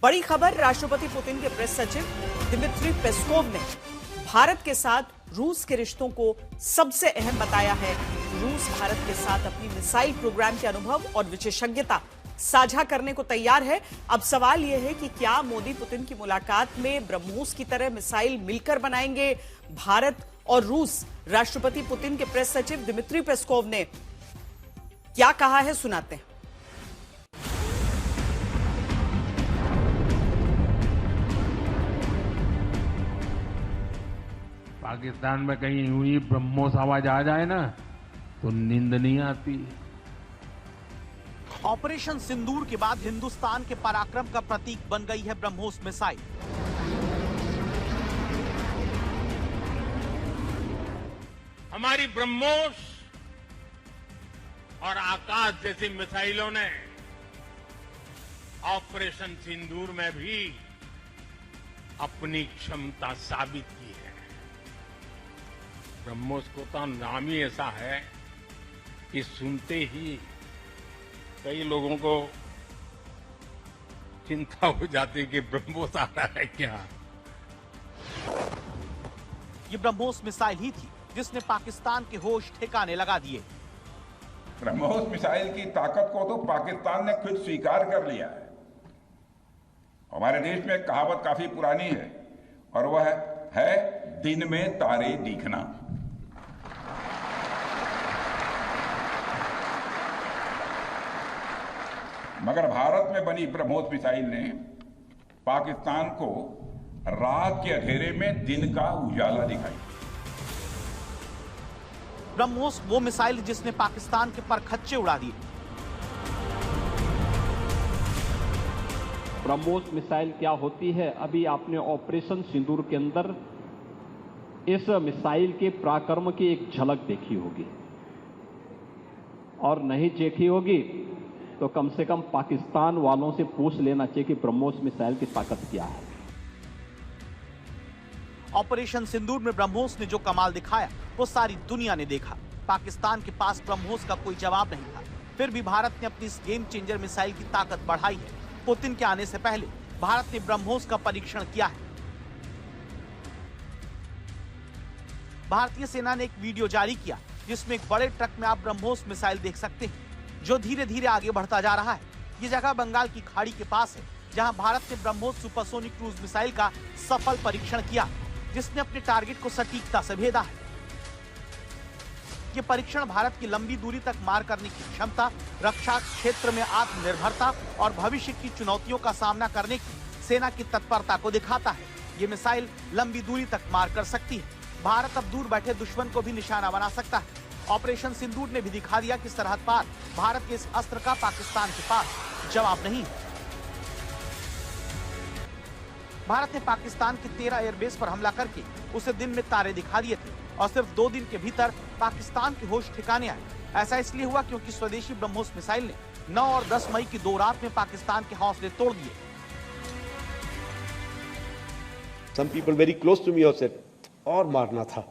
बड़ी खबर, राष्ट्रपति पुतिन के प्रेस सचिव दिमित्री पेस्कोव ने भारत के साथ रूस के रिश्तों को सबसे अहम बताया है। रूस भारत के साथ अपनी मिसाइल प्रोग्राम के अनुभव और विशेषज्ञता साझा करने को तैयार है। अब सवाल यह है कि क्या मोदी पुतिन की मुलाकात में ब्रह्मोस की तरह मिसाइल मिलकर बनाएंगे भारत और रूस। राष्ट्रपति पुतिन के प्रेस सचिव दिमित्री पेस्कोव ने क्या कहा है, सुनाते हैं। पाकिस्तान में कहीं हुई ब्रह्मोस आवाज आ जाए ना तो नींद नहीं आती। ऑपरेशन सिंदूर के बाद हिंदुस्तान के पराक्रम का प्रतीक बन गई है ब्रह्मोस मिसाइल। हमारी ब्रह्मोस और आकाश जैसी मिसाइलों ने ऑपरेशन सिंदूर में भी अपनी क्षमता साबित की है। ब्रह्मोस को तो नाम ही ऐसा है कि सुनते ही कई लोगों को चिंता हो जाती कि ब्रह्मोस आ रहा है क्या। ये ब्रह्मोस मिसाइल ही थी जिसने पाकिस्तान के होश ठिकाने लगा दिए। ब्रह्मोस मिसाइल की ताकत को तो पाकिस्तान ने खुद स्वीकार कर लिया है। हमारे देश में एक कहावत काफी पुरानी है और वह है दिन में तारे दिखना। मगर भारत में बनी ब्रह्मोस मिसाइल ने पाकिस्तान को रात के अंधेरे में दिन का उजाला दिखाई। ब्रह्मोस वो मिसाइल जिसने पाकिस्तान के परखच्चे उड़ा दिए। ब्रह्मोस मिसाइल क्या होती है, अभी आपने ऑपरेशन सिंदूर के अंदर इस मिसाइल के पराक्रम की एक झलक देखी होगी, और नहीं देखी होगी तो कम से कम पाकिस्तान वालों से पूछ लेना चाहिए कि ब्रह्मोस मिसाइल की ताकत क्या है। ऑपरेशन सिंदूर में ब्रह्मोस ने जो कमाल दिखाया वो सारी दुनिया ने देखा। पाकिस्तान के पास ब्रह्मोस का कोई जवाब नहीं था, फिर भी भारत ने अपनी इस गेम चेंजर मिसाइल की ताकत बढ़ाई है। पुतिन के आने से पहले भारत ने ब्रह्मोस का परीक्षण किया है। भारतीय सेना ने एक वीडियो जारी किया जिसमें एक बड़े ट्रक में आप ब्रह्मोस मिसाइल देख सकते हैं जो धीरे धीरे आगे बढ़ता जा रहा है। ये जगह बंगाल की खाड़ी के पास है जहां भारत ने ब्रह्मोस सुपरसोनिक क्रूज मिसाइल का सफल परीक्षण किया, जिसने अपने टारगेट को सटीकता से भेदा है। ये परीक्षण भारत की लंबी दूरी तक मार करने की क्षमता, रक्षा क्षेत्र में आत्मनिर्भरता और भविष्य की चुनौतियों का सामना करने की सेना की तत्परता को दिखाता है। ये मिसाइल लंबी दूरी तक मार कर सकती है। भारत अब दूर बैठे दुश्मन को भी निशाना बना सकता है। ऑपरेशन सिंदूर ने भी दिखा दिया कि सरहद पार भारत के इस अस्त्र का पाकिस्तान के पास जवाब नहीं। भारत ने पाकिस्तान के 13 एयरबेस पर हमला करके उसे दिन में तारे दिखा दिए थे और सिर्फ 2 दिन के भीतर पाकिस्तान के होश ठिकाने आए। ऐसा इसलिए हुआ क्योंकि स्वदेशी ब्रह्मोस मिसाइल ने 9 और 10 मई की 2 रात में पाकिस्तान के हौसले तोड़ दिए। Some people very close to me have said, और मारना था।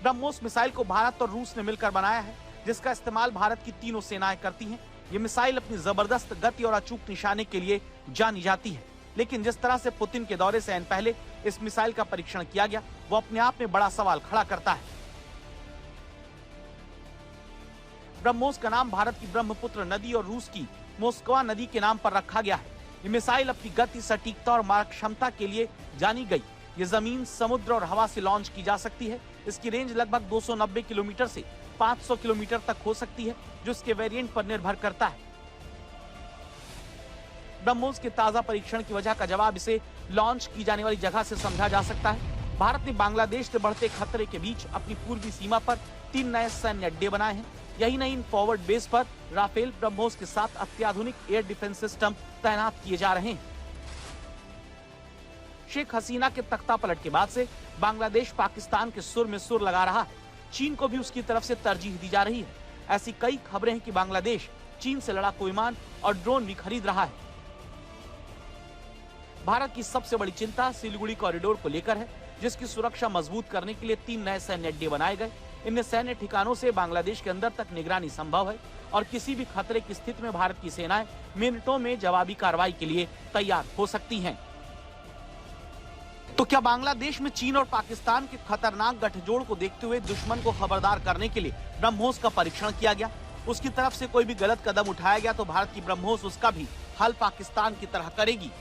ब्रह्मोस मिसाइल को भारत और रूस ने मिलकर बनाया है, जिसका इस्तेमाल भारत की तीनों सेनाएं करती हैं। ये मिसाइल अपनी जबरदस्त गति और अचूक निशाने के लिए जानी जाती है। लेकिन जिस तरह से पुतिन के दौरे से पहले इस मिसाइल का परीक्षण किया गया, वो अपने आप में बड़ा सवाल खड़ा करता है। ब्रह्मोस का नाम भारत की ब्रह्मपुत्र नदी और रूस की मोस्कवा नदी के नाम पर रखा गया है। ये मिसाइल अपनी गति, सटीकता और मारक क्षमता के लिए जानी गई। ये जमीन, समुद्र और हवा से लॉन्च की जा सकती है। इसकी रेंज लगभग 290 किलोमीटर से 500 किलोमीटर तक हो सकती है, जो इसके वेरिएंट पर निर्भर करता है। ब्रह्मोस के ताजा परीक्षण की वजह का जवाब इसे लॉन्च की जाने वाली जगह से समझा जा सकता है। भारत ने बांग्लादेश से बढ़ते खतरे के बीच अपनी पूर्वी सीमा पर 3 नए सैन्य अड्डे बनाए हैं। यही नहीं, इन फॉरवर्ड बेस पर राफेल ब्रह्मोस के साथ अत्याधुनिक एयर डिफेंस सिस्टम तैनात किए जा रहे हैं। शेख हसीना के तख्ता पलट के बाद से बांग्लादेश पाकिस्तान के सुर में सुर लगा रहा है। चीन को भी उसकी तरफ से तरजीह दी जा रही है। ऐसी कई खबरें हैं कि बांग्लादेश चीन से लड़ाकू विमान और ड्रोन भी खरीद रहा है। भारत की सबसे बड़ी चिंता सिलीगुड़ी कॉरिडोर को लेकर है, जिसकी सुरक्षा मजबूत करने के लिए 3 नए सैन्य अड्डे बनाए गए। इन सैन्य ठिकानों से बांग्लादेश के अंदर तक निगरानी संभव है और किसी भी खतरे की स्थिति में भारत की सेनाएं मिनटों में जवाबी कार्रवाई के लिए तैयार हो सकती हैं। तो क्या बांग्लादेश में चीन और पाकिस्तान के खतरनाक गठजोड़ को देखते हुए दुश्मन को खबरदार करने के लिए ब्रह्मोस का परीक्षण किया गया? उसकी तरफ से कोई भी गलत कदम उठाया गया तो भारत की ब्रह्मोस उसका भी हल पाकिस्तान की तरह करेगी।